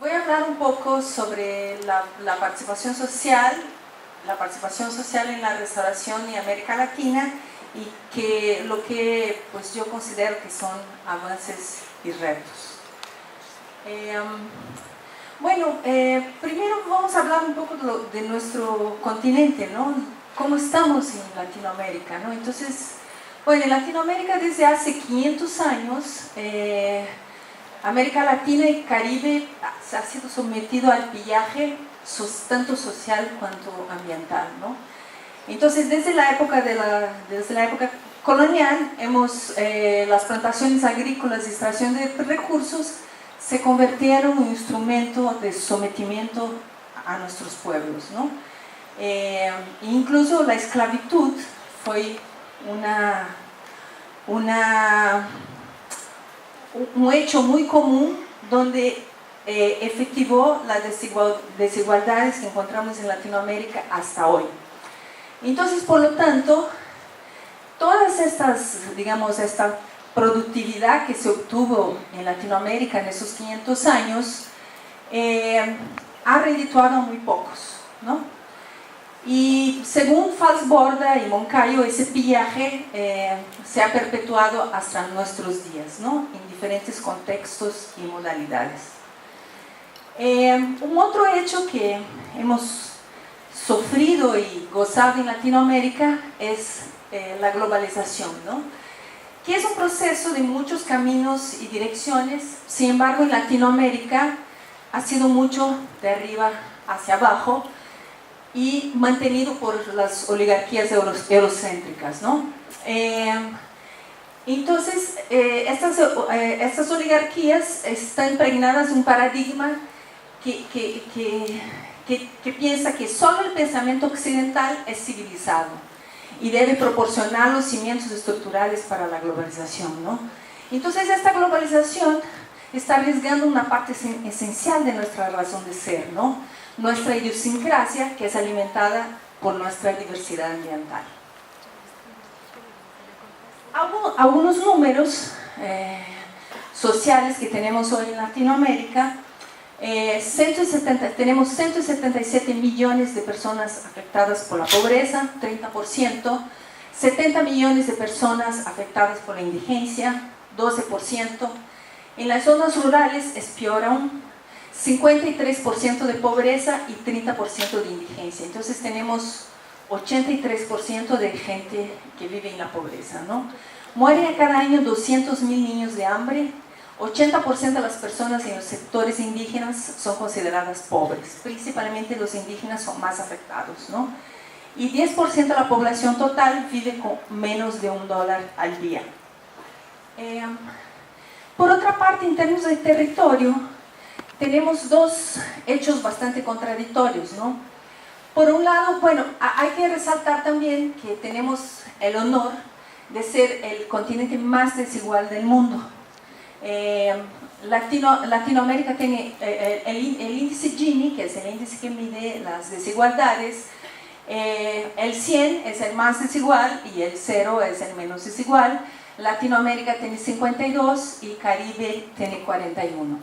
Voy a hablar un poco sobre la participación social en la restauración en América Latina y lo que pues, yo considero que son avances y retos. Primero vamos a hablar un poco de nuestro continente, ¿no? ¿Cómo estamos en Latinoamérica, ¿no? Entonces, bueno, en Latinoamérica desde hace 500 años, América Latina y Caribe se ha sido sometido al pillaje tanto social cuanto ambiental, ¿no? Entonces, desde la época colonial, las plantaciones agrícolas y extracción de recursos se convirtieron en un instrumento de sometimiento a nuestros pueblos, ¿no? Incluso la esclavitud fue un hecho muy común donde efectivó las desigualdades que encontramos en Latinoamérica hasta hoy. Entonces, por lo tanto, todas estas, digamos, esta productividad que se obtuvo en Latinoamérica en esos 500 años ha redituado a muy pocos, ¿no? Y según Falsborda y Moncayo, ese pillaje se ha perpetuado hasta nuestros días, ¿no? En diferentes contextos y modalidades. Un otro hecho que hemos sufrido y gozado en Latinoamérica es la globalización, ¿no? Que es un proceso de muchos caminos y direcciones. Sin embargo, en Latinoamérica ha sido mucho de arriba hacia abajo y mantenido por las oligarquías eurocéntricas, ¿no? Entonces, estas oligarquías están impregnadas de un paradigma que piensa que solo el pensamiento occidental es civilizado y debe proporcionar los cimientos estructurales para la globalización, ¿no? Entonces, esta globalización está arriesgando una parte esencial de nuestra razón de ser, ¿no? Nuestra idiosincrasia, que es alimentada por nuestra diversidad ambiental. Algunos números sociales que tenemos hoy en Latinoamérica. Tenemos 177 millones de personas afectadas por la pobreza, 30%, 70 millones de personas afectadas por la indigencia, 12%. En las zonas rurales es peor aún, 53% de pobreza y 30% de indigencia. Entonces tenemos 83% de gente que vive en la pobreza, ¿no? Mueren cada año 200.000 niños de hambre. 80% de las personas en los sectores indígenas son consideradas pobres, principalmente los indígenas son más afectados, ¿no? Y 10% de la población total vive con menos de $1 al día. Por otra parte, en términos de territorio, tenemos dos hechos bastante contradictorios, ¿no? Por un lado, bueno, hay que resaltar también que tenemos el honor de ser el continente más desigual del mundo. Latinoamérica tiene el índice Gini, que es el índice que mide las desigualdades. El 100 es el más desigual y el 0 es el menos desigual. Latinoamérica tiene 52 y Caribe tiene 41.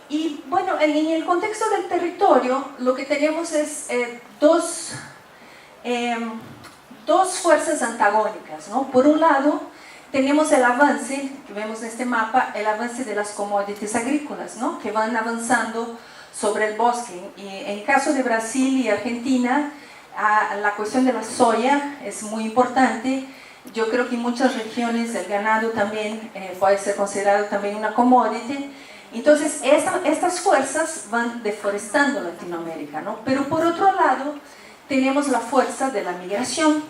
Y bueno, en el contexto del territorio, lo que tenemos es dos fuerzas antagónicas, ¿no? Por un lado, tenemos el avance, que vemos en este mapa, el avance de las commodities agrícolas, ¿no? Que van avanzando sobre el bosque. Y en caso de Brasil y Argentina, la cuestión de la soya es muy importante. Yo creo que en muchas regiones el ganado también puede ser considerado también una commodity. Entonces, estas fuerzas van deforestando Latinoamérica, ¿no? Pero por otro lado, tenemos la fuerza de la migración.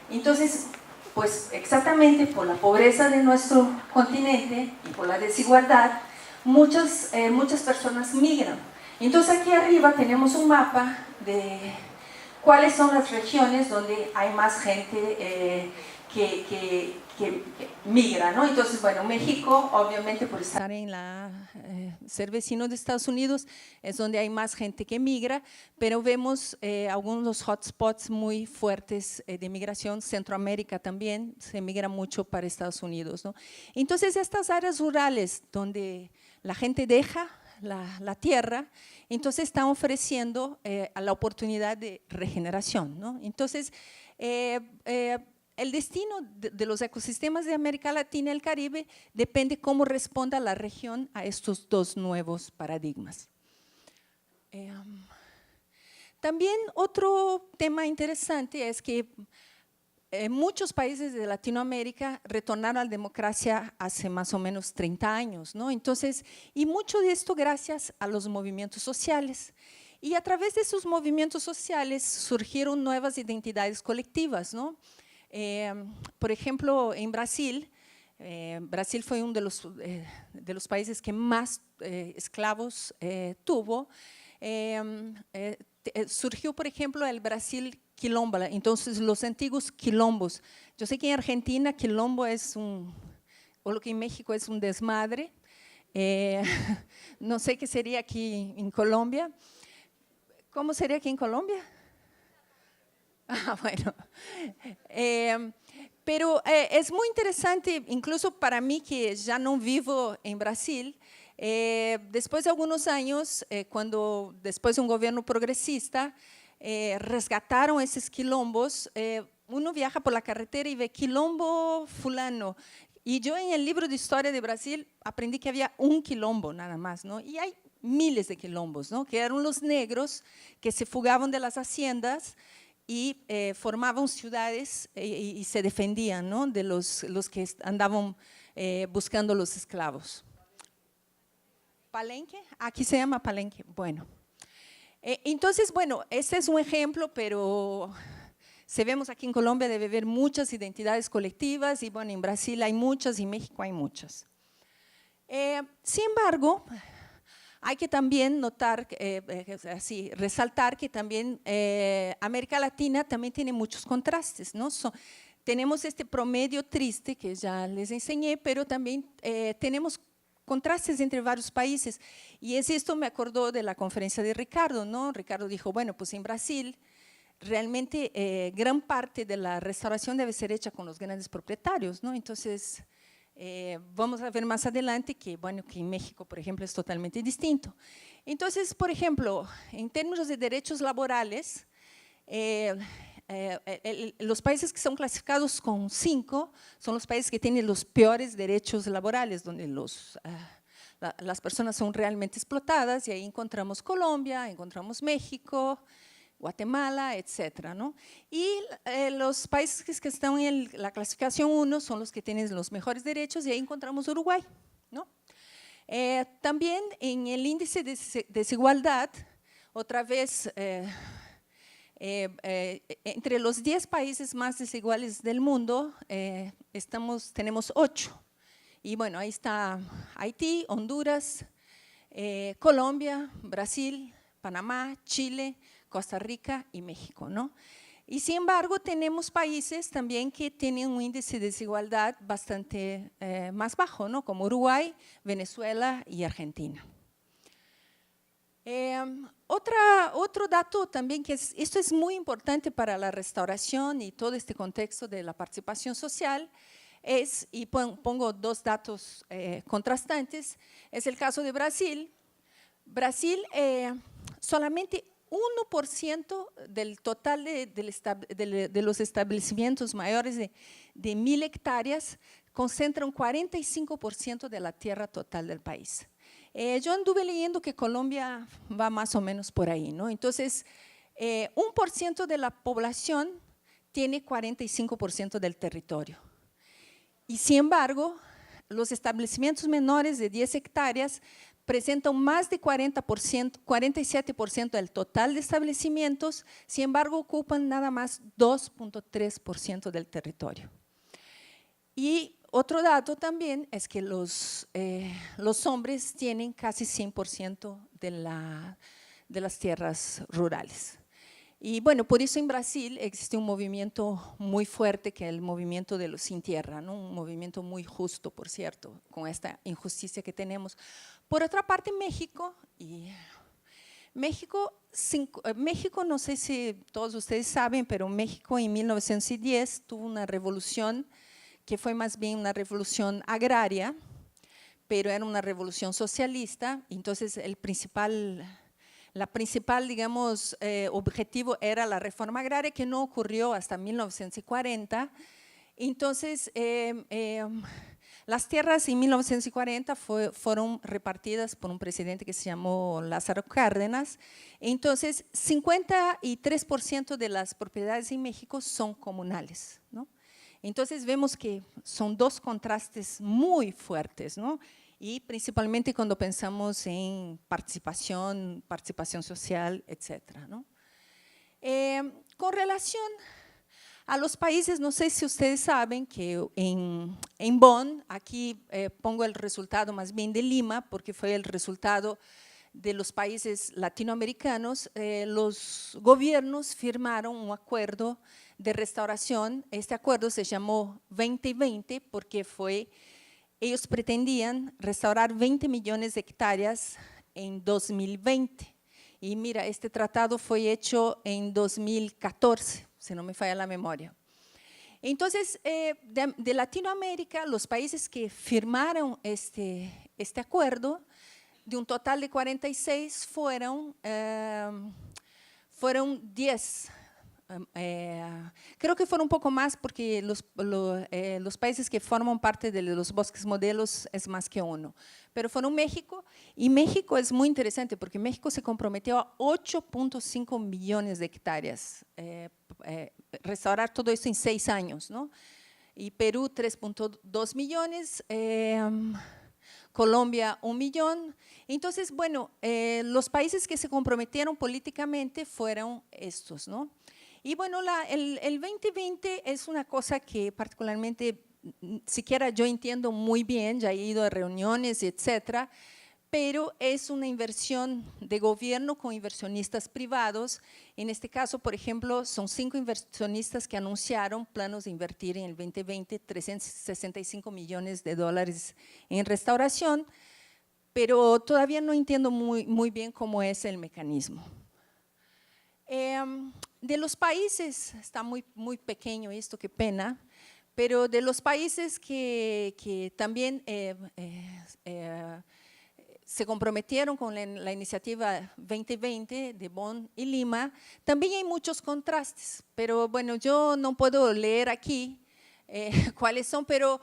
Entonces, pues exactamente por la pobreza de nuestro continente y por la desigualdad, muchas personas migran. Entonces aquí arriba tenemos un mapa de cuáles son las regiones donde hay más gente que migra, ¿no? Entonces, bueno, México, obviamente por estar ser vecino de Estados Unidos, es donde hay más gente que migra, pero vemos algunos hotspots muy fuertes de migración. Centroamérica también se migra mucho para Estados Unidos, ¿no? Entonces, estas áreas rurales donde la gente deja la tierra, entonces están ofreciendo la oportunidad de regeneración, ¿no? Entonces, el destino de los ecosistemas de América Latina y el Caribe depende cómo responda la región a estos dos nuevos paradigmas. También otro tema interesante es que muchos países de Latinoamérica retornaron a la democracia hace más o menos 30 años, ¿no? Entonces, y mucho de esto gracias a los movimientos sociales. Y a través de esos movimientos sociales surgieron nuevas identidades colectivas, ¿no? Por ejemplo, en Brasil, Brasil fue uno de los países que más esclavos tuvo. Surgió, por ejemplo, el Brasil quilombo, entonces los antiguos quilombos. Yo sé que en Argentina quilombo es o lo que en México es un desmadre. No sé qué sería aquí en Colombia. ¿Cómo sería aquí en Colombia? Ah, bueno. Pero es muy interesante, incluso para mí que ya no vivo en Brasil, después de algunos años, después de un gobierno progresista, resgataron esos quilombos, uno viaja por la carretera y ve quilombo fulano. Y yo en el libro de historia de Brasil aprendí que había un quilombo nada más, ¿no? Y hay miles de quilombos, ¿no? Que eran los negros que se fugaban de las haciendas y formaban ciudades y se defendían, ¿no? De los que andaban buscando los esclavos. ¿Palenque? Aquí se llama Palenque. Bueno. Entonces, bueno, este es un ejemplo, pero vemos aquí en Colombia debe haber muchas identidades colectivas y bueno, en Brasil hay muchas y en México hay muchas. Sin embargo, hay que también notar, resaltar que también América Latina también tiene muchos contrastes, ¿no? Tenemos este promedio triste que ya les enseñé, pero también tenemos contrastes entre varios países. Y esto me acordó de la conferencia de Ricardo, ¿no? Ricardo dijo, bueno, pues en Brasil realmente gran parte de la restauración debe ser hecha con los grandes propietarios, ¿no? Entonces, vamos a ver más adelante que, bueno, que en México, por ejemplo, es totalmente distinto. Entonces, por ejemplo, en términos de derechos laborales, los países que son clasificados con 5 son los países que tienen los peores derechos laborales, donde las personas son realmente explotadas, y ahí encontramos Colombia, encontramos México, Guatemala, etcétera, ¿no? Y los países que están en la clasificación 1 son los que tienen los mejores derechos, y ahí encontramos Uruguay, ¿no? También en el índice de desigualdad, otra vez, entre los 10 países más desiguales del mundo, tenemos 8. Y bueno, ahí está Haití, Honduras, Colombia, Brasil, Panamá, Chile, Costa Rica y México, ¿no? Y sin embargo, tenemos países también que tienen un índice de desigualdad bastante más bajo, ¿no? Como Uruguay, Venezuela y Argentina. Otro dato también, esto es muy importante para la restauración y todo este contexto de la participación social, y pongo 2 datos contrastantes, es el caso de Brasil. Brasil, solamente 1% del total de los establecimientos mayores de 1000 hectáreas concentran 45% de la tierra total del país. Yo anduve leyendo que Colombia va más o menos por ahí, ¿no? Entonces, 1% de la población tiene 45% del territorio. Y sin embargo, los establecimientos menores de 10 hectáreas presentan más de 47% del total de establecimientos, sin embargo, ocupan nada más 2.3% del territorio. Y otro dato también es que los hombres tienen casi 100% de las tierras rurales. Y bueno, por eso en Brasil existe un movimiento muy fuerte que es el movimiento de los sin tierra, ¿no? Un movimiento muy justo, por cierto, con esta injusticia que tenemos. Por otra parte, México, no sé si todos ustedes saben, pero México en 1910 tuvo una revolución que fue más bien una revolución agraria, pero era una revolución socialista. Entonces la principal, digamos, objetivo era la reforma agraria, que no ocurrió hasta 1940. Entonces, las tierras en 1940 fueron repartidas por un presidente que se llamó Lázaro Cárdenas. Entonces, 53% de las propiedades en México son comunales, ¿no? Entonces, vemos que son dos contrastes muy fuertes, ¿no? Y principalmente cuando pensamos en participación social, etcétera, ¿no? Con relación a los países, no sé si ustedes saben que en Bonn, aquí pongo el resultado más bien de Lima, porque fue el resultado de los países latinoamericanos, los gobiernos firmaron un acuerdo de restauración. Este acuerdo se llamó 2020 porque ellos pretendían restaurar 20 millones de hectáreas en 2020. Y mira, este tratado fue hecho en 2014, si no me falla la memoria. Entonces, de Latinoamérica, los países que firmaron este acuerdo, de un total de 46, fueron 10. Creo que fueron un poco más porque los países que forman parte de los bosques modelos es más que uno. Pero fueron México, y México es muy interesante porque México se comprometió a 8.5 millones de hectáreas, restaurar todo esto en 6 años, ¿no? Y Perú 3.2 millones, Colombia 1 millón. Entonces, bueno, los países que se comprometieron políticamente fueron estos, ¿no? Y bueno, el 2020 es una cosa que particularmente, siquiera yo entiendo muy bien, ya he ido a reuniones, etcétera, pero es una inversión de gobierno con inversionistas privados. En este caso, por ejemplo, son 5 inversionistas que anunciaron planos de invertir en el 2020 $365 millones en restauración, pero todavía no entiendo muy bien cómo es el mecanismo. De los países, está muy pequeño esto, qué pena, pero de los países que también se comprometieron con la iniciativa 2020 de Bonn y Lima, también hay muchos contrastes, pero bueno, yo no puedo leer aquí cuáles son, pero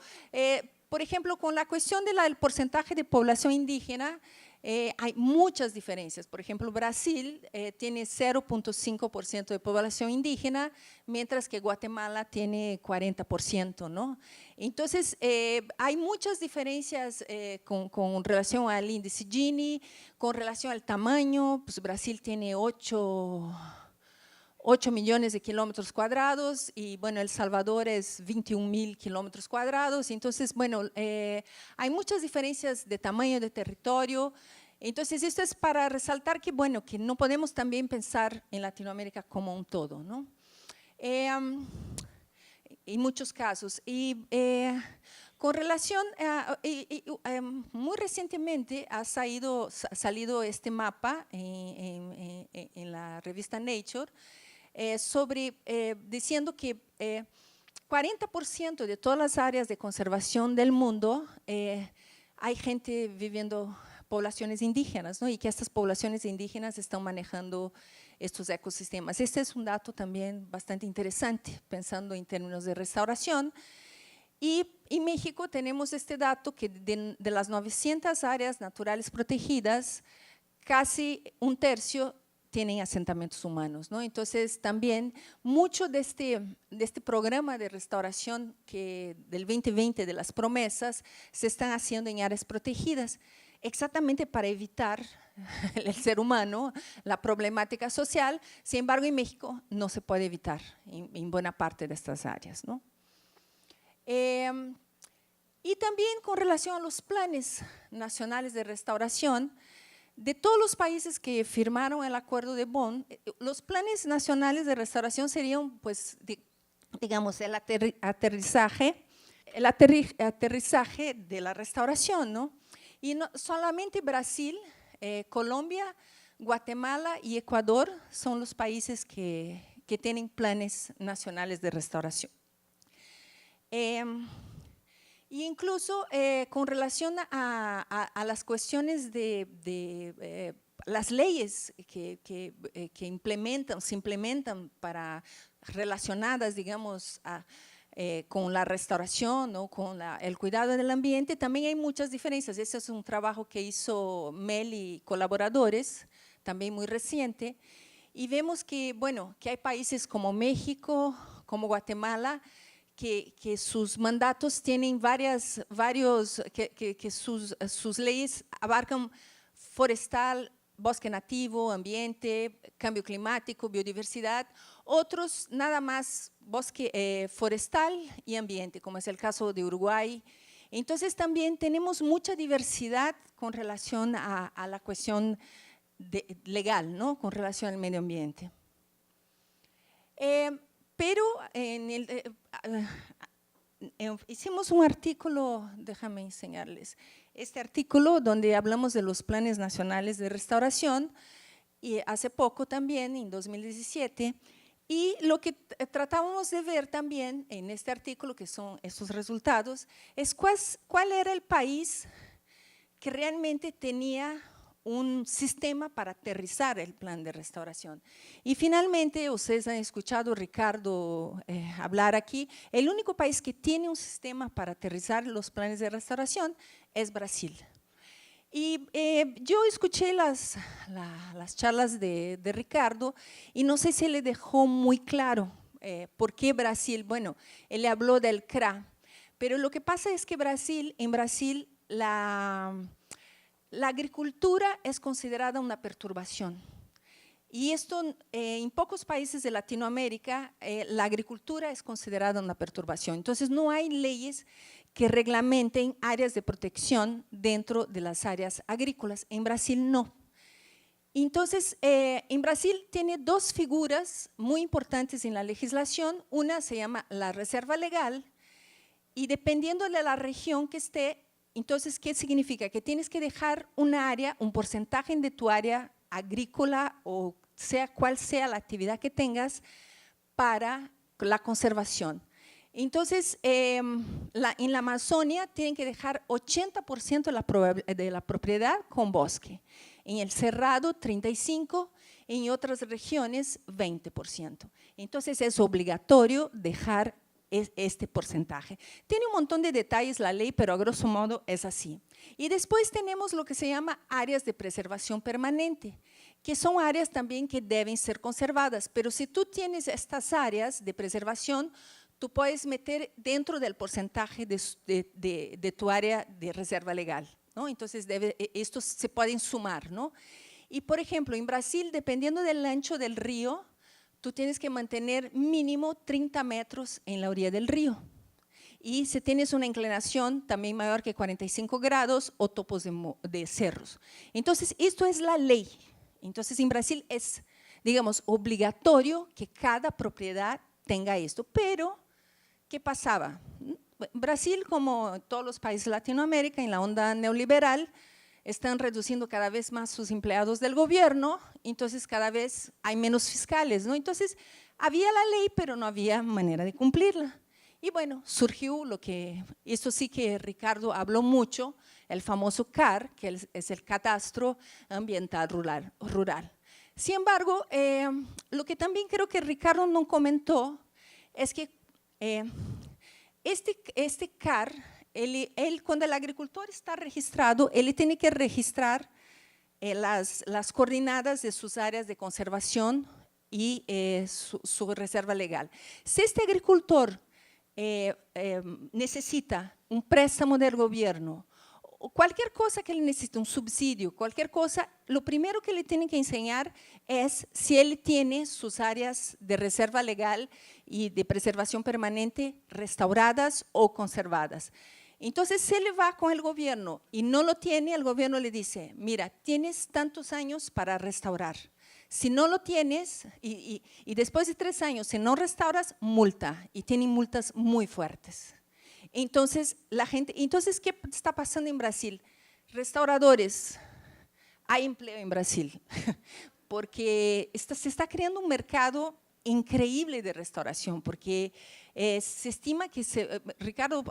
por ejemplo, con la cuestión del porcentaje de población indígena, hay muchas diferencias. Por ejemplo, Brasil tiene 0.5% de población indígena, mientras que Guatemala tiene 40%, ¿no? Entonces, hay muchas diferencias con relación al índice Gini, con relación al tamaño. Pues Brasil tiene 8 millones de kilómetros cuadrados y bueno, El Salvador es 21.000 kilómetros cuadrados. Entonces, bueno, hay muchas diferencias de tamaño de territorio. Entonces, esto es para resaltar que, bueno, que no podemos también pensar en Latinoamérica como un todo, ¿no? En muchos casos. Y con relación muy recientemente ha salido este mapa en la revista Nature, diciendo que 40% de todas las áreas de conservación del mundo hay gente viviendo, poblaciones indígenas, ¿no? Y que estas poblaciones indígenas están manejando estos ecosistemas. Este es un dato también bastante interesante, pensando en términos de restauración. Y en México tenemos este dato que de las 900 áreas naturales protegidas, casi 1/3 tienen asentamientos humanos, ¿no? Entonces, también mucho de este programa de restauración del 2020, de las promesas, se están haciendo en áreas protegidas, exactamente para evitar el ser humano, la problemática social. Sin embargo, en México no se puede evitar en buena parte de estas áreas, ¿no? Y también con relación a los planes nacionales de restauración, De todos los países que firmaron el Acuerdo de Bonn, los planes nacionales de restauración serían, pues, digamos, el aterrizaje de la restauración, ¿no? Y no, solamente Brasil, Colombia, Guatemala y Ecuador son los países que tienen planes nacionales de restauración. Y incluso con relación a las cuestiones de las leyes que se implementan para relacionadas, digamos, con la restauración o con el cuidado del ambiente, también hay muchas diferencias. Ese es un trabajo que hizo Mel y colaboradores, también muy reciente, y vemos que, bueno, que hay países como México, como Guatemala, que sus mandatos tienen que sus leyes abarcan forestal, bosque nativo, ambiente, cambio climático, biodiversidad, otros nada más bosque forestal y ambiente, como es el caso de Uruguay. Entonces también tenemos mucha diversidad con relación a la cuestión legal, ¿no? Con relación al medio ambiente. Pero hicimos un artículo, déjame enseñarles, este artículo donde hablamos de los planes nacionales de restauración, y hace poco también, en 2017, y lo que tratábamos de ver también en este artículo, que son estos resultados, es cuál era el país que realmente tenía un sistema para aterrizar el plan de restauración. Y finalmente, ustedes han escuchado a Ricardo hablar aquí, el único país que tiene un sistema para aterrizar los planes de restauración es Brasil. Y yo escuché las charlas de Ricardo y no sé si le dejó muy claro por qué Brasil. Bueno, él le habló del CRA, pero lo que pasa es que en Brasil la agricultura es considerada una perturbación. Y esto en pocos países de Latinoamérica la agricultura es considerada una perturbación. Entonces no hay leyes que reglamenten áreas de protección dentro de las áreas agrícolas. En Brasil no. Entonces, en Brasil tiene dos figuras muy importantes en la legislación. Una se llama la reserva legal y dependiendo de la región que esté, entonces, ¿qué significa? Que tienes que dejar una área, un porcentaje de tu área agrícola o sea cual sea la actividad que tengas para la conservación. Entonces, en la Amazonia tienen que dejar 80% de la propiedad con bosque, en el Cerrado 35%, en otras regiones 20%. Entonces, es obligatorio dejar este porcentaje. Tiene un montón de detalles la ley, pero a grosso modo es así. Y después tenemos lo que se llama áreas de preservación permanente, que son áreas también que deben ser conservadas, pero si tú tienes estas áreas de preservación, tú puedes meter dentro del porcentaje de tu área de reserva legal, ¿no? Entonces, estos se pueden sumar, ¿no? Y, por ejemplo, en Brasil, dependiendo del ancho del río, tú tienes que mantener mínimo 30 metros en la orilla del río. Y si tienes una inclinación también mayor que 45 grados o topos de cerros. Entonces, esto es la ley. Entonces, en Brasil es, digamos, obligatorio que cada propiedad tenga esto. Pero, ¿qué pasaba? Brasil, como todos los países de Latinoamérica, en la onda neoliberal, están reduciendo cada vez más sus empleados del gobierno, entonces cada vez hay menos fiscales, ¿no? Entonces, había la ley, pero no había manera de cumplirla. Y bueno, surgió esto sí que Ricardo habló mucho, el famoso CAR, que es el Catastro Ambiental Rural. Sin embargo, lo que también creo que Ricardo no comentó es que este CAR, cuando el agricultor está registrado, él tiene que registrar las coordenadas de sus áreas de conservación y su reserva legal. Si este agricultor necesita un préstamo del gobierno, o cualquier cosa que él necesite, un subsidio, cualquier cosa, lo primero que le tienen que enseñar es si él tiene sus áreas de reserva legal y de preservación permanente restauradas o conservadas. Entonces, se le va con el gobierno y no lo tiene, el gobierno le dice, mira, tienes tantos años para restaurar. Si no lo tienes, y después de 3 años, si no restauras, multa, y tienen multas muy fuertes. Entonces, ¿qué está pasando en Brasil? Restauradores, hay empleo en Brasil, porque se está creando un mercado increíble de restauración, porque se estima que, Ricardo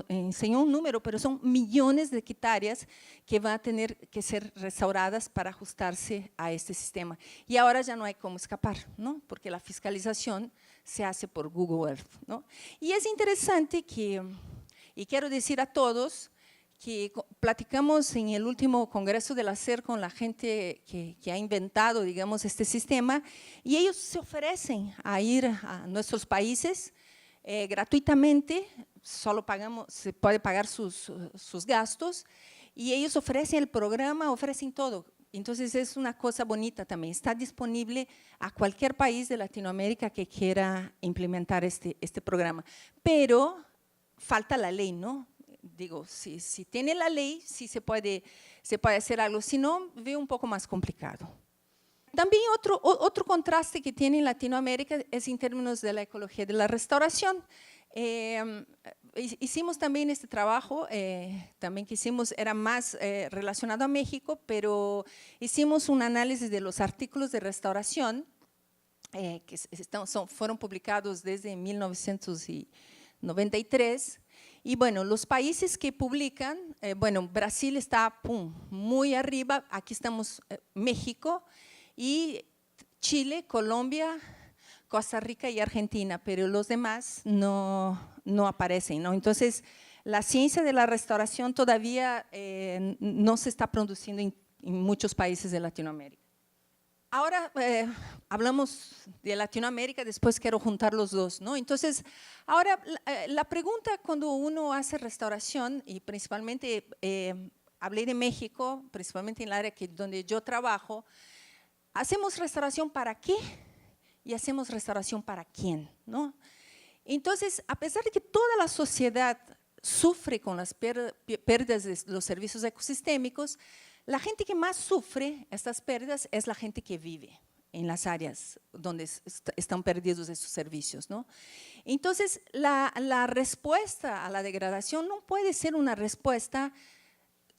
enseñó un número, pero son millones de hectáreas que van a tener que ser restauradas para ajustarse a este sistema. Y ahora ya no hay cómo escapar, ¿no? Porque la fiscalización se hace por Google Earth, ¿no? Y es interesante que, y quiero decir a todos, que platicamos en el último congreso del ACER con la gente que ha inventado, digamos, este sistema, y ellos se ofrecen a ir a nuestros países gratuitamente, solo se puede pagar sus gastos, y ellos ofrecen el programa, ofrecen todo. Entonces es una cosa bonita también, está disponible a cualquier país de Latinoamérica que quiera implementar este programa, pero falta la ley, ¿no? Digo, si tiene la ley, sí se puede hacer algo, si no, veo un poco más complicado. También otro contraste que tiene en Latinoamérica es en términos de la ecología de la restauración. Hicimos también este trabajo, también que hicimos era más relacionado a México, pero hicimos un análisis de los artículos de restauración que fueron publicados desde 1993. Y bueno, los países que publican, bueno, Brasil está muy arriba, aquí estamos México y Chile, Colombia, Costa Rica y Argentina, pero los demás no aparecen, ¿no? Entonces, la ciencia de la restauración todavía no se está produciendo en muchos países de Latinoamérica. Ahora hablamos de Latinoamérica, después quiero juntar los dos, ¿no? Entonces, ahora la pregunta cuando uno hace restauración, y principalmente hablé de México, principalmente en el área donde yo trabajo, ¿hacemos restauración para qué? Y hacemos restauración para quién, ¿no? Entonces, a pesar de que toda la sociedad sufre con las pérdidas de los servicios ecosistémicos, la gente que más sufre estas pérdidas es la gente que vive en las áreas donde están perdidos esos servicios, ¿no? Entonces, la respuesta a la degradación no puede ser una respuesta,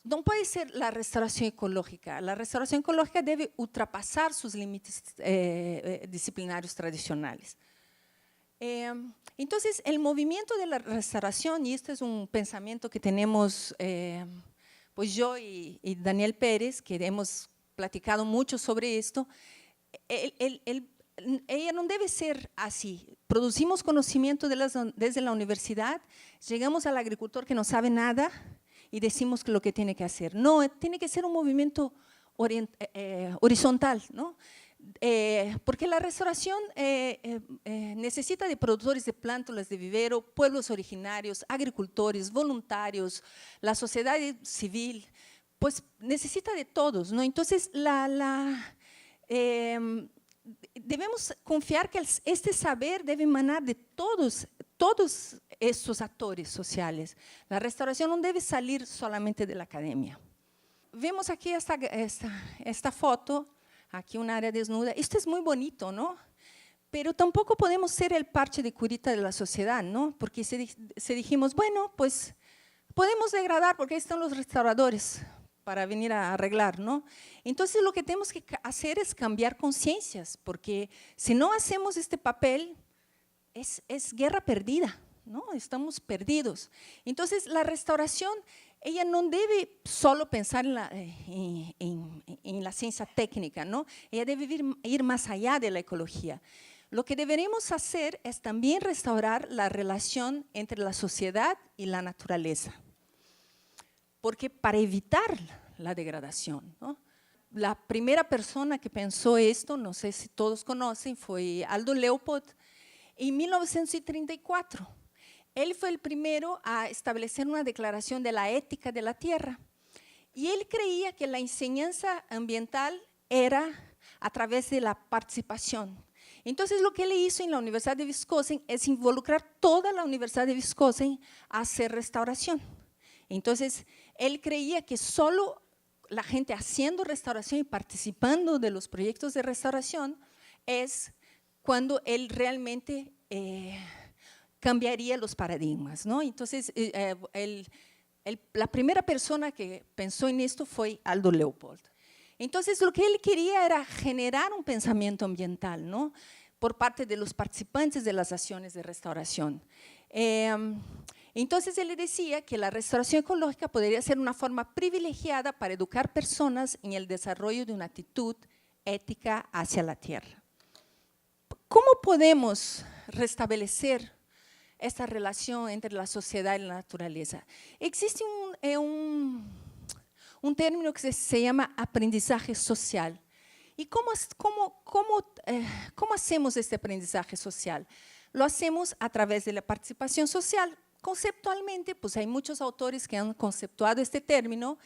no puede ser la restauración ecológica. La restauración ecológica debe ultrapasar sus límites disciplinarios tradicionales. Entonces, el movimiento de la restauración, y este es un pensamiento que tenemos pues yo y Daniel Pérez, que hemos platicado mucho sobre esto, ella no debe ser así. Producimos conocimiento desde la universidad, llegamos al agricultor que no sabe nada y decimos lo que tiene que hacer. No, tiene que ser un movimiento horizontal, ¿no? Porque la restauración necesita de productores de plántulas de vivero, pueblos originarios, agricultores, voluntarios, la sociedad civil, pues necesita de todos, ¿no? Entonces, debemos confiar que este saber debe emanar de todos estos actores sociales. La restauración no debe salir solamente de la academia. Vemos aquí esta foto, aquí un área desnuda. Esto es muy bonito, ¿no? Pero tampoco podemos ser el parche de curita de la sociedad, ¿no? Porque si dijimos, bueno, pues podemos degradar porque ahí están los restauradores para venir a arreglar, ¿no? Entonces lo que tenemos que hacer es cambiar conciencias, porque si no hacemos este papel, es guerra perdida, ¿no? Estamos perdidos. Entonces la restauración, ella no debe solo pensar en la ciencia técnica, ¿no? Ella debe ir más allá de la ecología. Lo que deberemos hacer es también restaurar la relación entre la sociedad y la naturaleza. Porque para evitar la degradación, ¿no? La primera persona que pensó esto, no sé si todos conocen, fue Aldo Leopold en 1934. Él fue el primero a establecer una declaración de la ética de la tierra y él creía que la enseñanza ambiental era a través de la participación. Entonces, lo que él hizo en la Universidad de Wisconsin es involucrar toda la Universidad de Wisconsin a hacer restauración. Entonces, él creía que solo la gente haciendo restauración y participando de los proyectos de restauración es cuando él realmente cambiaría los paradigmas, ¿no? Entonces, la primera persona que pensó en esto fue Aldo Leopold. Entonces, lo que él quería era generar un pensamiento ambiental, ¿no?, por parte de los participantes de las acciones de restauración. Entonces, él decía que la restauración ecológica podría ser una forma privilegiada para educar personas en el desarrollo de una actitud ética hacia la tierra. ¿Cómo podemos restablecer esta relación entre la sociedad y la naturaleza? Existe un término que se llama aprendizaje social. ¿Y cómo hacemos este aprendizaje social? Lo hacemos a través de la participación social. Conceptualmente, pues hay muchos autores que han conceptuado este término.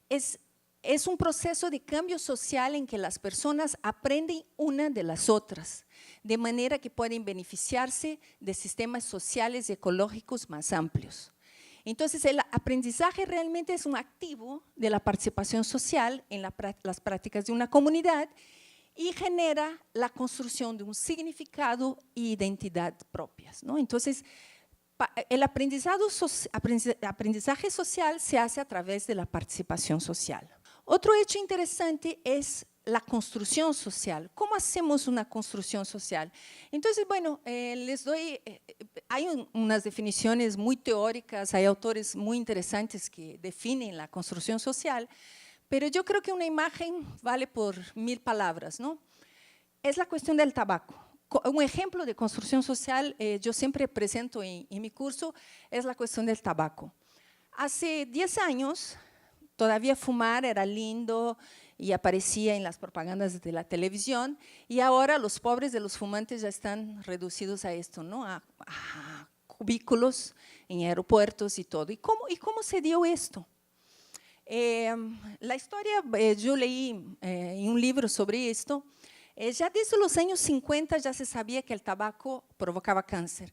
Es un proceso de cambio social en que las personas aprenden una de las otras, de manera que pueden beneficiarse de sistemas sociales y ecológicos más amplios. Entonces, el aprendizaje realmente es un activo de la participación social en las prácticas de una comunidad y genera la construcción de un significado e identidad propias, ¿no? Entonces, el aprendizaje social se hace a través de la participación social. Otro hecho interesante es la construcción social. ¿Cómo hacemos una construcción social? Entonces, bueno, les doy, hay unas definiciones muy teóricas, hay autores muy interesantes que definen la construcción social, pero yo creo que una imagen vale por 1000 palabras, ¿no? Es la cuestión del tabaco. Un ejemplo de construcción social, yo siempre presento en mi curso, es la cuestión del tabaco. Hace 10 años, todavía fumar era lindo y aparecía en las propagandas de la televisión, y ahora los pobres de los fumantes ya están reducidos a esto, ¿no? A cubículos en aeropuertos y todo. ¿Y cómo se dio esto? La historia, yo leí en un libro sobre esto. Ya desde los años 50 ya se sabía que el tabaco provocaba cáncer,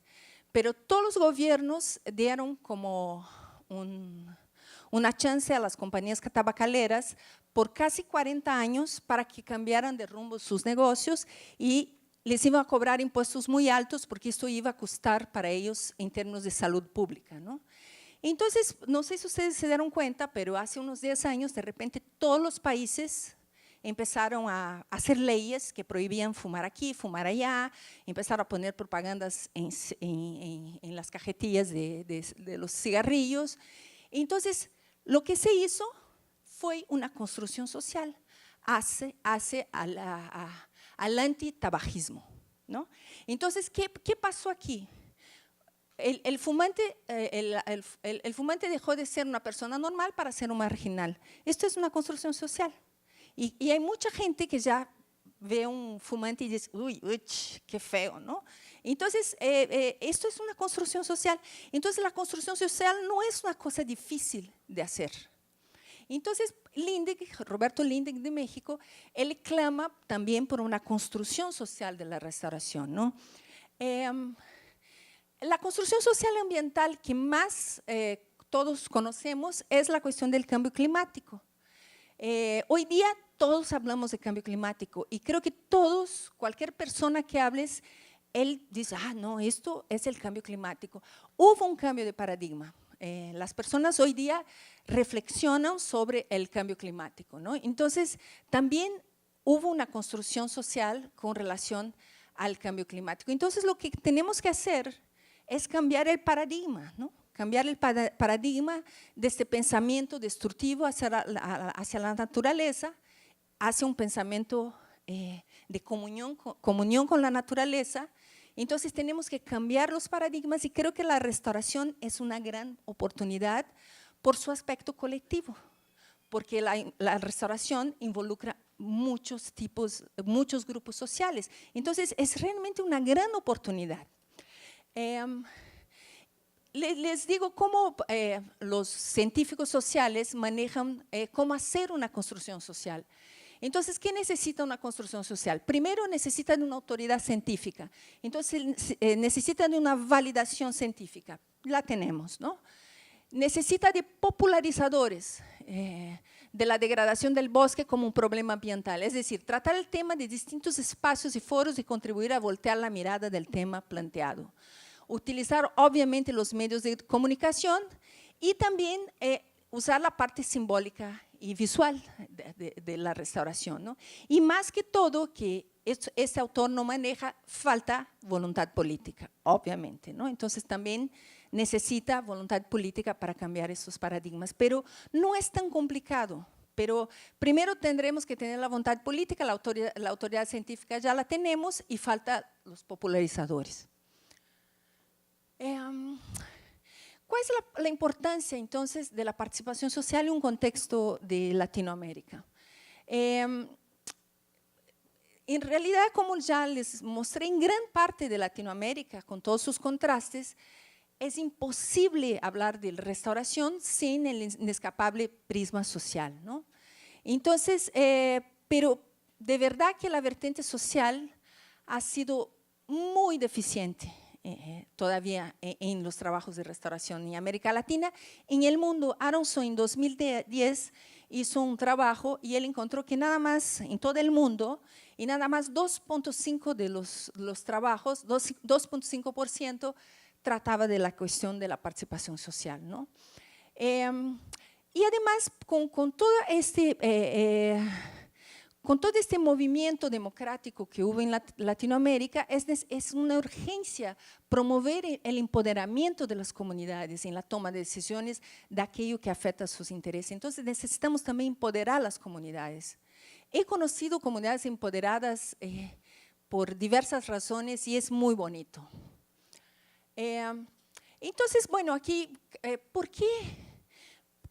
pero todos los gobiernos dieron como una chance a las compañías tabacaleras por casi 40 años para que cambiaran de rumbo sus negocios y les iban a cobrar impuestos muy altos porque esto iba a costar para ellos en términos de salud pública, ¿no? Entonces, no sé si ustedes se dieron cuenta, pero hace unos 10 años de repente todos los países empezaron a hacer leyes que prohibían fumar aquí, fumar allá, empezaron a poner propagandas en las cajetillas de los cigarrillos. Entonces, lo que se hizo fue una construcción social hace al antitabagismo, ¿no? Entonces, ¿qué pasó aquí? El fumante dejó de ser una persona normal para ser un marginal. Esto es una construcción social. Y hay mucha gente que ya ve un fumante y dice, uy, qué feo, ¿no? Entonces, esto es una construcción social. Entonces, la construcción social no es una cosa difícil de hacer. Entonces, Roberto Lindig de México, él clama también por una construcción social de la restauración, ¿no? La construcción social ambiental que más todos conocemos es la cuestión del cambio climático. Hoy día todos hablamos de cambio climático y creo que todos, cualquier persona que hables, él dice, no, esto es el cambio climático. Hubo un cambio de paradigma. Las personas hoy día reflexionan sobre el cambio climático, ¿no? Entonces, también hubo una construcción social con relación al cambio climático. Entonces, lo que tenemos que hacer es cambiar el paradigma, ¿no? Cambiar el paradigma de este pensamiento destructivo hacia la naturaleza, hacia un pensamiento de comunión con la naturaleza. Entonces tenemos que cambiar los paradigmas y creo que la restauración es una gran oportunidad por su aspecto colectivo, porque la restauración involucra muchos grupos sociales. Entonces es realmente una gran oportunidad. Les digo cómo los científicos sociales manejan cómo hacer una construcción social. Entonces, ¿qué necesita una construcción social? Primero, necesita de una autoridad científica. Entonces, necesita de una validación científica. La tenemos, ¿no? Necesita de popularizadores de la degradación del bosque como un problema ambiental. Es decir, tratar el tema de distintos espacios y foros y contribuir a voltear la mirada del tema planteado. Utilizar, obviamente, los medios de comunicación y también usar la parte simbólica y visual de la restauración, ¿no? Y más que todo, que este autor no maneja, falta voluntad política, obviamente, ¿no? Entonces también necesita voluntad política para cambiar esos paradigmas, pero no es tan complicado. Pero primero tendremos que tener la voluntad política, la autoridad científica ya la tenemos y falta los popularizadores. ¿Cuál es la importancia entonces de la participación social en un contexto de Latinoamérica? En realidad, como ya les mostré, en gran parte de Latinoamérica, con todos sus contrastes, es imposible hablar de restauración sin el inescapable prisma social, ¿no? Entonces, pero de verdad que la vertiente social ha sido muy deficiente todavía en los trabajos de restauración en América Latina. En el mundo, Aronson en 2010 hizo un trabajo y él encontró que nada más en todo el mundo, y nada más 2.5 de los trabajos, 2.5%, trataba de la cuestión de la participación social, ¿no? Y además, con todo este movimiento democrático que hubo en Latinoamérica, es una urgencia promover el empoderamiento de las comunidades en la toma de decisiones de aquello que afecta a sus intereses. Entonces, necesitamos también empoderar a las comunidades. He conocido comunidades empoderadas por diversas razones y es muy bonito. Entonces, bueno, aquí, ¿por qué?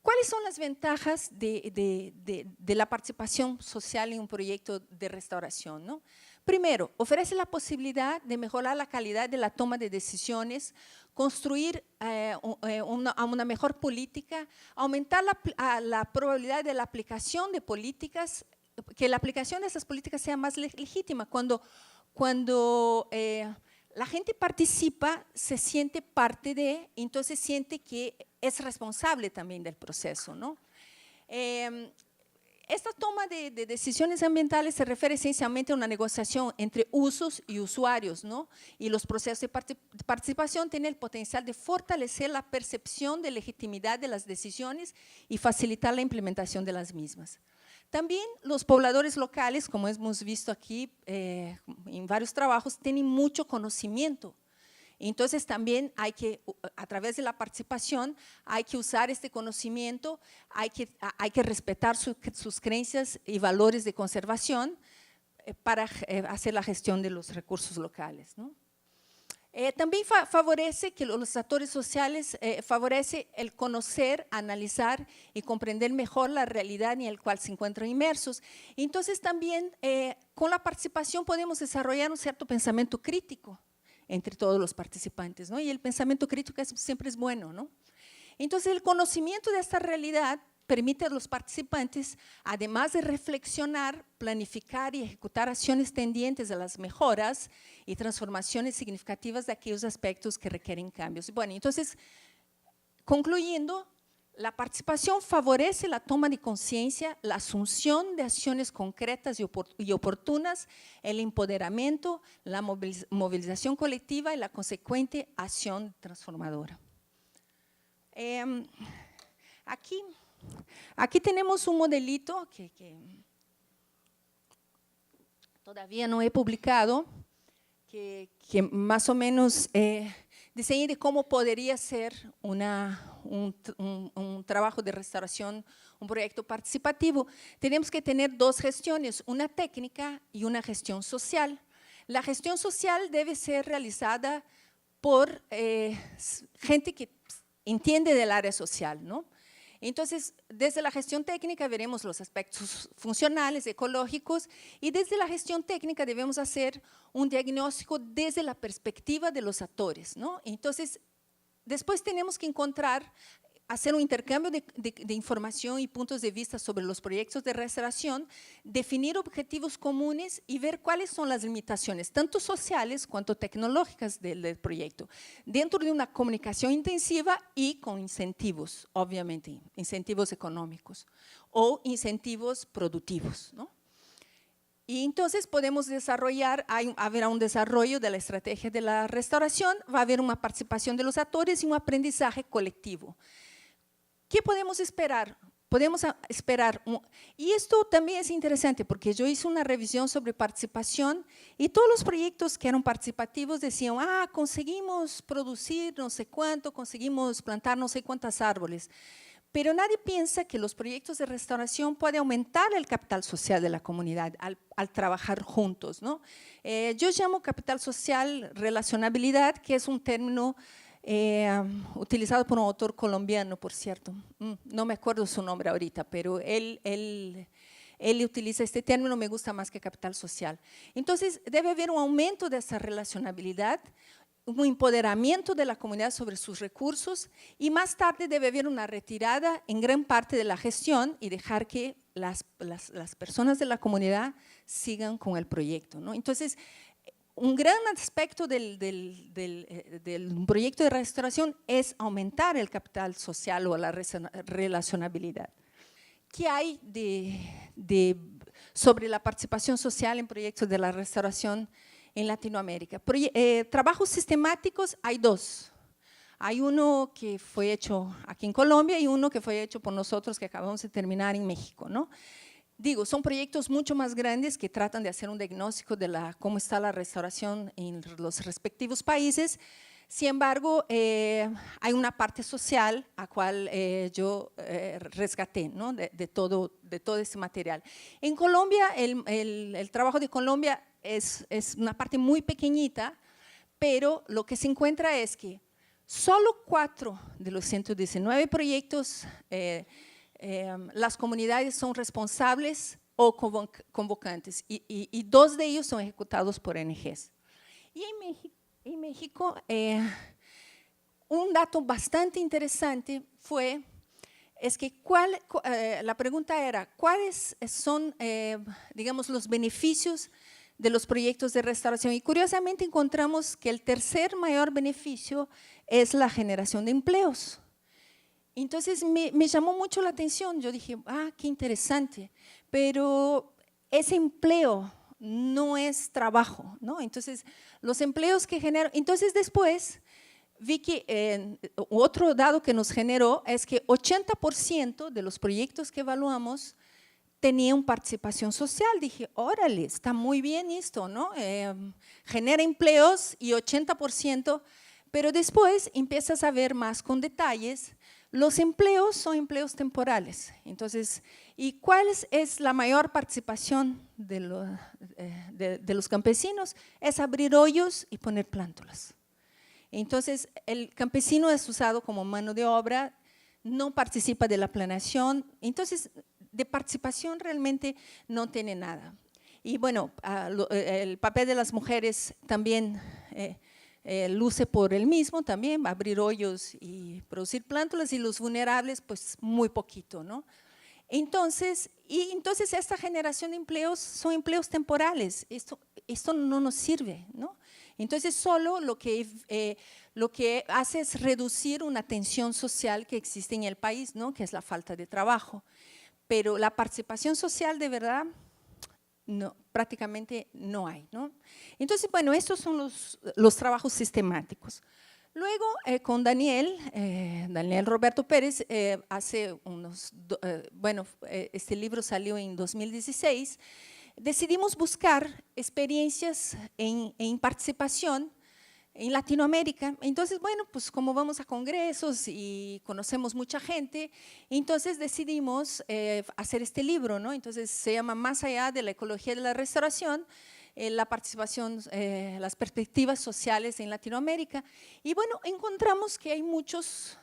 ¿Cuáles son las ventajas de la participación social en un proyecto de restauración, ¿no? Primero, ofrece la posibilidad de mejorar la calidad de la toma de decisiones, construir una mejor política, aumentar la probabilidad de la aplicación de políticas, que la aplicación de esas políticas sea más legítima. Cuando la gente participa, se siente parte de, entonces siente que es responsable también del proceso, ¿no? Esta toma de decisiones ambientales se refiere esencialmente a una negociación entre usos y usuarios, ¿no? Y los procesos de participación tienen el potencial de fortalecer la percepción de legitimidad de las decisiones y facilitar la implementación de las mismas. También los pobladores locales, como hemos visto aquí en varios trabajos, tienen mucho conocimiento. Entonces también hay que, a través de la participación, hay que usar este conocimiento, hay que respetar sus creencias y valores de conservación para hacer la gestión de los recursos locales, ¿no? También favorece que los actores sociales, favorece el conocer, analizar y comprender mejor la realidad en la cual se encuentran inmersos. Entonces también con la participación podemos desarrollar un cierto pensamiento crítico entre todos los participantes, ¿no? Y el pensamiento crítico siempre es bueno, ¿no? Entonces el conocimiento de esta realidad permite a los participantes, además de reflexionar, planificar y ejecutar acciones tendientes a las mejoras y transformaciones significativas de aquellos aspectos que requieren cambios. Bueno, entonces, concluyendo, la participación favorece la toma de conciencia, la asunción de acciones concretas y oportunas, el empoderamiento, la movilización colectiva y la consecuente acción transformadora. Aquí tenemos un modelito que todavía no he publicado, que más o menos diseña de cómo podría ser un trabajo de restauración, un proyecto participativo. Tenemos que tener dos gestiones, una técnica y una gestión social. La gestión social debe ser realizada por gente que entiende del área social, ¿no? Entonces, desde la gestión técnica veremos los aspectos funcionales, ecológicos, y desde la gestión técnica debemos hacer un diagnóstico desde la perspectiva de los actores, ¿no? Entonces, después tenemos que encontrar hacer un intercambio de información y puntos de vista sobre los proyectos de restauración, definir objetivos comunes y ver cuáles son las limitaciones, tanto sociales cuanto tecnológicas del proyecto, dentro de una comunicación intensiva y con incentivos, obviamente, incentivos económicos o incentivos productivos, ¿no? Y entonces podemos desarrollar, habrá un desarrollo de la estrategia de la restauración, va a haber una participación de los actores y un aprendizaje colectivo. ¿Qué podemos esperar? Podemos esperar, y esto también es interesante porque yo hice una revisión sobre participación y todos los proyectos que eran participativos decían, conseguimos producir no sé cuánto, conseguimos plantar no sé cuántos árboles. Pero nadie piensa que los proyectos de restauración pueden aumentar el capital social de la comunidad al trabajar juntos, ¿no? Yo llamo capital social relacionabilidad, que es un término utilizado por un autor colombiano, por cierto. No me acuerdo su nombre ahorita, pero él utiliza este término, me gusta más que capital social. Entonces, debe haber un aumento de esa relacionabilidad, un empoderamiento de la comunidad sobre sus recursos y más tarde debe haber una retirada en gran parte de la gestión y dejar que las personas de la comunidad sigan con el proyecto, ¿no? Entonces, un gran aspecto del proyecto de restauración es aumentar el capital social o la relacionabilidad. ¿Qué hay sobre la participación social en proyectos de la restauración en Latinoamérica? Trabajos sistemáticos hay dos. Hay uno que fue hecho aquí en Colombia y uno que fue hecho por nosotros que acabamos de terminar en México, ¿no? Digo, son proyectos mucho más grandes que tratan de hacer un diagnóstico de cómo está la restauración en los respectivos países. Sin embargo, hay una parte social a cual yo rescaté, ¿no? de todo este material. En Colombia, el trabajo de Colombia es una parte muy pequeñita, pero lo que se encuentra es que solo 4 de los 119 proyectos las comunidades son responsables o convocantes y 2 de ellos son ejecutados por ONGs. Y en México, un dato bastante interesante es que la pregunta era, ¿cuáles son, digamos, los beneficios de los proyectos de restauración? Y curiosamente encontramos que el tercer mayor beneficio es la generación de empleos. Entonces me llamó mucho la atención, yo dije, qué interesante, pero ese empleo no es trabajo, ¿no? Entonces, los empleos que generan, entonces después vi que otro dato que nos generó es que 80% de los proyectos que evaluamos tenían participación social. Dije, órale, está muy bien esto, ¿no? Genera empleos y 80%, pero después empiezas a ver más con detalles. Los empleos son empleos temporales. Entonces, ¿y cuál es la mayor participación de los campesinos? Es abrir hoyos y poner plántulas. Entonces, el campesino es usado como mano de obra, no participa de la planeación, entonces de participación realmente no tiene nada. Y bueno, el papel de las mujeres también luce por el mismo, también abrir hoyos y producir plántulas, y los vulnerables pues muy poquito, ¿no? Entonces esta generación de empleos son empleos temporales, esto no nos sirve, ¿no? Entonces solo lo que hace es reducir una tensión social que existe en el país, ¿no? Que es la falta de trabajo, pero la participación social de verdad no, prácticamente no hay, ¿no? Entonces, bueno, estos son los trabajos sistemáticos. Luego, con Daniel Roberto Pérez, este libro salió en 2016, decidimos buscar experiencias en participación en Latinoamérica. Entonces, bueno, pues como vamos a congresos y conocemos mucha gente, entonces decidimos hacer este libro, ¿no? Entonces se llama Más allá de la ecología de la restauración, la participación, las perspectivas sociales en Latinoamérica. Y bueno, encontramos que hay muchos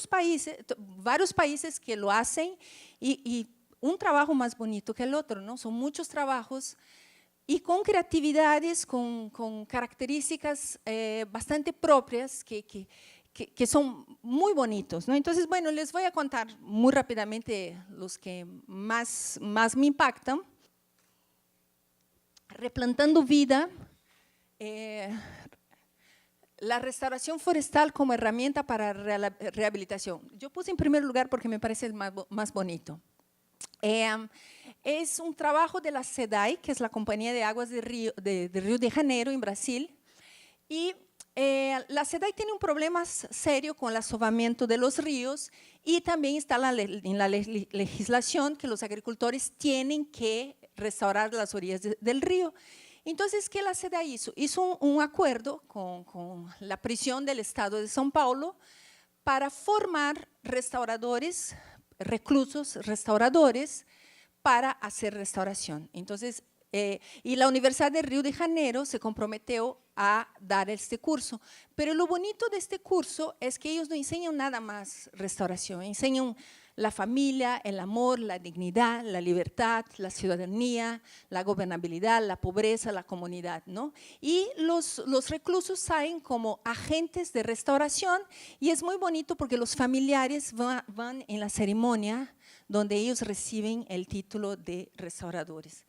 países, varios países que lo hacen y un trabajo más bonito que el otro, ¿no? Son muchos trabajos y con creatividades, con características bastante propias que que son muy bonitos, ¿no? Entonces, bueno, les voy a contar muy rápidamente los que más me impactan. Replantando vida, la restauración forestal como herramienta para rehabilitación. Yo puse en primer lugar porque me parece el más bonito. Es un trabajo de la SEDAI, que es la Compañía de Aguas de Río de Janeiro, en Brasil, y la SEDAI tiene un problema serio con el asovamiento de los ríos y también está en la legislación que los agricultores tienen que restaurar las orillas del río. Entonces, ¿qué la SEDAI hizo? Hizo un acuerdo con la prisión del estado de São Paulo para formar restauradores, reclusos restauradores para hacer restauración. Entonces, y la Universidad de Río de Janeiro se comprometió a dar este curso. Pero lo bonito de este curso es que ellos no enseñan nada más restauración, enseñan la familia, el amor, la dignidad, la libertad, la ciudadanía, la gobernabilidad, la pobreza, la comunidad, ¿no? Y los reclusos salen como agentes de restauración y es muy bonito porque los familiares van en la ceremonia donde ellos reciben el título de restauradores.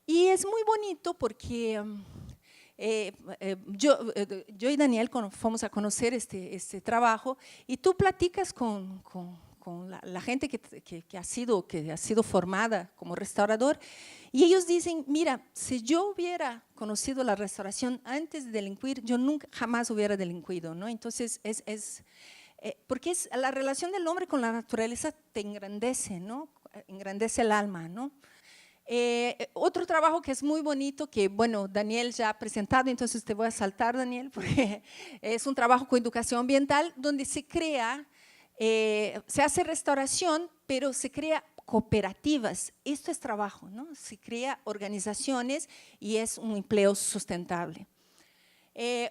Y es muy bonito porque yo y Daniel fuimos a conocer este trabajo y tú platicas con la gente que ha sido formada como restaurador y ellos dicen, mira, si yo hubiera conocido la restauración antes de delinquir, yo nunca jamás hubiera delinquido, ¿no? Entonces, porque es la relación del hombre con la naturaleza te engrandece, ¿no? Engrandece el alma, ¿no? Otro trabajo que es muy bonito, que bueno, Daniel ya ha presentado, entonces te voy a saltar, Daniel, porque es un trabajo con educación ambiental donde se crea, se hace restauración, pero se crea cooperativas. Esto es trabajo, ¿no? Se crea organizaciones y es un empleo sustentable.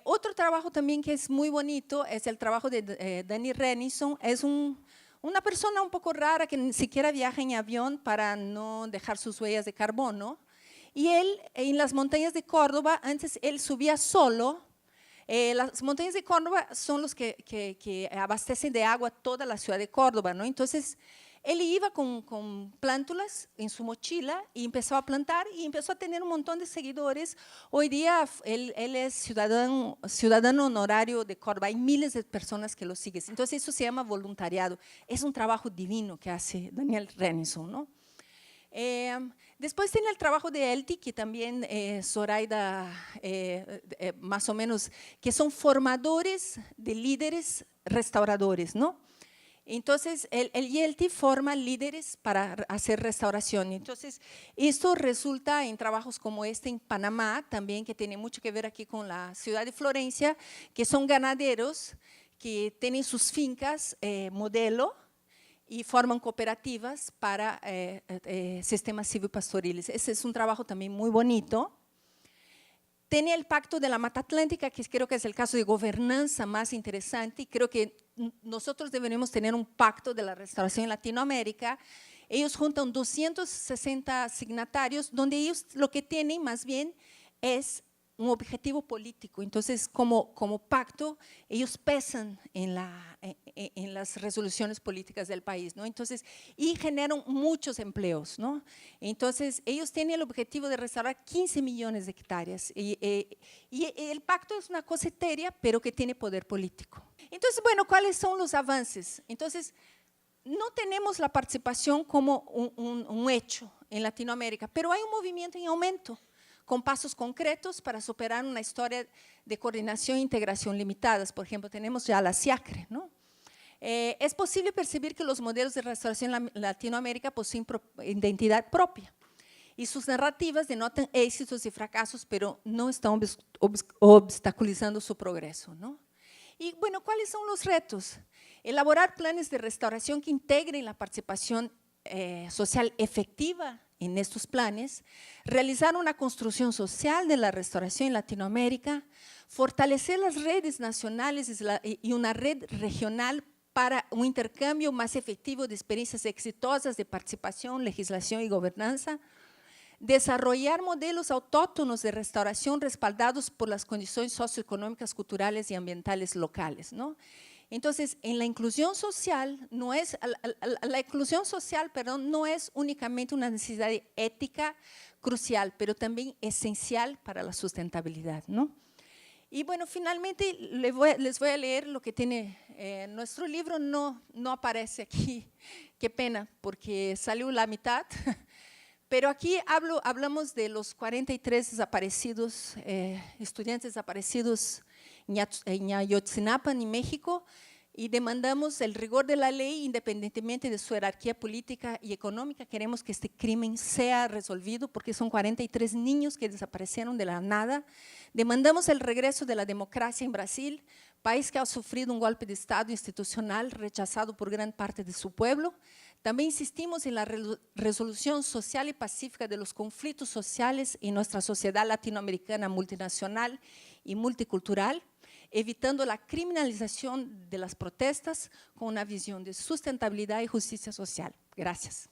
Otro trabajo también que es muy bonito es el trabajo de Danny Renison. Es una persona un poco rara que ni siquiera viaja en avión para no dejar sus huellas de carbono. Y él, en las montañas de Córdoba, antes él subía solo. Las montañas de Córdoba son los que abastecen de agua toda la ciudad de Córdoba, ¿no? Entonces, él iba con plántulas en su mochila y empezó a plantar y empezó a tener un montón de seguidores. Hoy día él es ciudadano honorario de Córdoba, hay miles de personas que lo siguen. Entonces eso se llama voluntariado, es un trabajo divino que hace Daniel Renison, ¿no? Después tiene el trabajo de Elti, que también Zoraida, más o menos, que son formadores de líderes restauradores, ¿no? Entonces, el YELTI forma líderes para hacer restauración. Entonces, esto resulta en trabajos como este en Panamá, también que tiene mucho que ver aquí con la ciudad de Florencia, que son ganaderos que tienen sus fincas modelo y forman cooperativas para sistemas silvopastoriles. Ese es un trabajo también muy bonito. Tiene el Pacto de la Mata Atlántica, que creo que es el caso de gobernanza más interesante, y creo que nosotros deberíamos tener un pacto de la restauración en Latinoamérica. Ellos juntan 260 signatarios, donde ellos lo que tienen más bien es un objetivo político. Entonces, como pacto, ellos pesan en las resoluciones políticas del país, ¿no? Entonces, y generan muchos empleos, ¿no? Entonces, ellos tienen el objetivo de restaurar 15 millones de hectáreas. Y el pacto es una cosa etérea, pero que tiene poder político. Entonces, bueno, ¿cuáles son los avances? Entonces, no tenemos la participación como un hecho en Latinoamérica, pero hay un movimiento en aumento, con pasos concretos para superar una historia de coordinación e integración limitadas. Por ejemplo, tenemos ya la CIACRE, ¿no? Es posible percibir que los modelos de restauración en Latinoamérica poseen identidad propia y sus narrativas denotan éxitos y fracasos, pero no están obstaculizando su progreso, ¿no? Y bueno, ¿cuáles son los retos? Elaborar planes de restauración que integren la participación social efectiva en estos planes, realizar una construcción social de la restauración en Latinoamérica, fortalecer las redes nacionales y una red regional para un intercambio más efectivo de experiencias exitosas de participación, legislación y gobernanza, desarrollar modelos autóctonos de restauración respaldados por las condiciones socioeconómicas, culturales y ambientales locales, ¿no? Entonces, en la inclusión social, la inclusión social, perdón, no es únicamente una necesidad ética crucial, pero también esencial para la sustentabilidad, ¿no? Y bueno, finalmente les voy a leer lo que tiene nuestro libro, no aparece aquí, qué pena, porque salió la mitad, pero aquí hablamos de los 43 desaparecidos, estudiantes desaparecidos en Ayotzinapa, en México, y demandamos el rigor de la ley independientemente de su jerarquía política y económica. Queremos que este crimen sea resolvido porque son 43 niños que desaparecieron de la nada. Demandamos el regreso de la democracia en Brasil, país que ha sufrido un golpe de Estado institucional rechazado por gran parte de su pueblo. También insistimos en la resolución social y pacífica de los conflictos sociales en nuestra sociedad latinoamericana multinacional y multicultural, evitando la criminalización de las protestas con una visión de sustentabilidad y justicia social. Gracias.